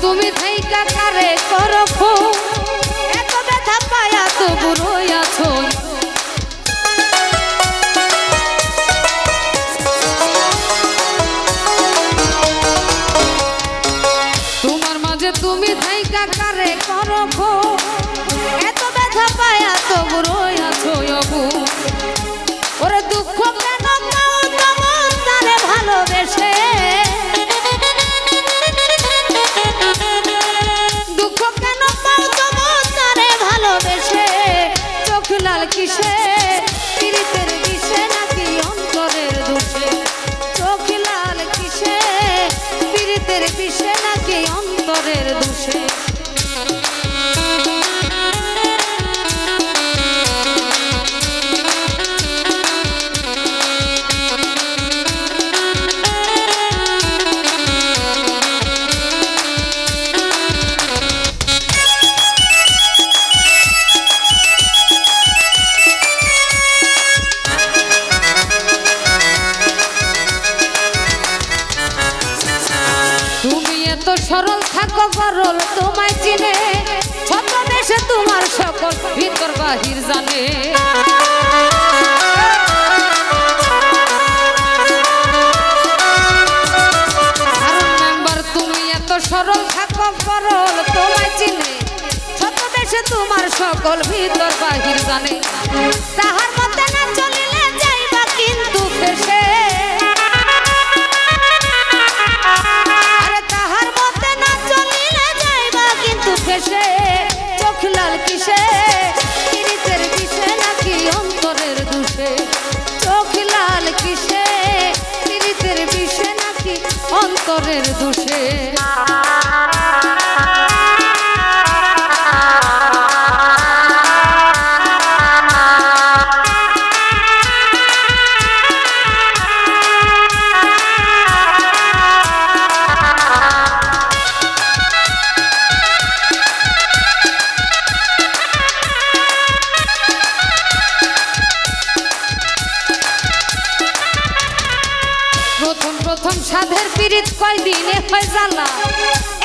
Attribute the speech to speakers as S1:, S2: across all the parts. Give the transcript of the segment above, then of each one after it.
S1: তুমি থাইকা কারে করো এত ব্যথা পায়া তো বুড়োই আছো তোমার মাঝে তুমি থাইকা কারে করো এত ব্যথা পায়া তো বুড়োই আছো অবু ওরে দুঃখ কেন পাও তোমার তারে ভালোবেসে কিসে পীড়িতের বিষে নাকি অন্তরের দোষে চোখ লাল কিসে পীড়িতের বিষে নাকি অন্তরের দোষে সরল থাকো গরল তোমায় চিনে ছদ্মবেশে তোমার সকল ভিতর বাহির জানে মেম্বার তুমি এত সরল থাকো গরল তোমায় চিনে ছদ্মবেশে তোমার সকল ভিতর বাহির জানে তাহার মতে না চলিলে যাইবা কিন্তু ফেসে চোখ লাল কিসে পীড়িতের বিষে নাকি অন্তরের দোষে চোখ লাল কিসে পীড়িতের বিষে নাকি অন্তরের দোষে প্রথম সাধের পীড়িত কয়দিনে হয় জ্বালা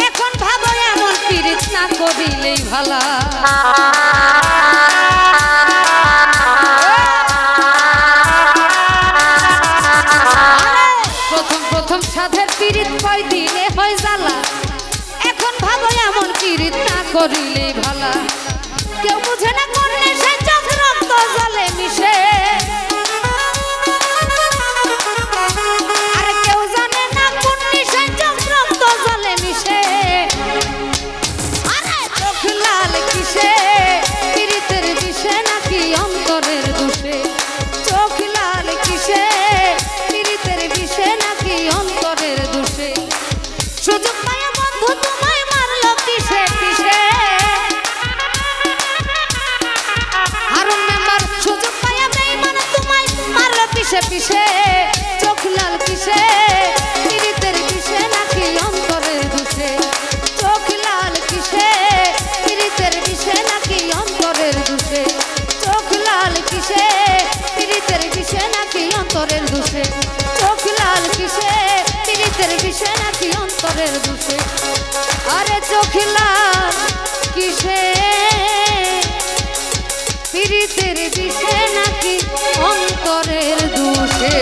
S1: এখন ভাবো এমন পীড়িত না করিলেই ভালা প্রথম সাধের পীড়িত কয়দিনে হয় জ্বালা এখন ভাবো এমন পীড়িত না করিলেই ভালা কেউ বুঝে না করলে সে চোখ রক্ত জলে মিশে পীড়িতের বিষে নাকি অন্তরের দোষে চোখ লাল কিসে পীড়িতের বিষে নাকি অন্তরের দোষে সুযোগ পায়া বন্ধু তোমায় মারলো কিসে কিসে বিষে নাকি অন্তরের দোষে আরে চোখিলাম কিসে পীড়িতের বিষে নাকি অন্তরের দোষে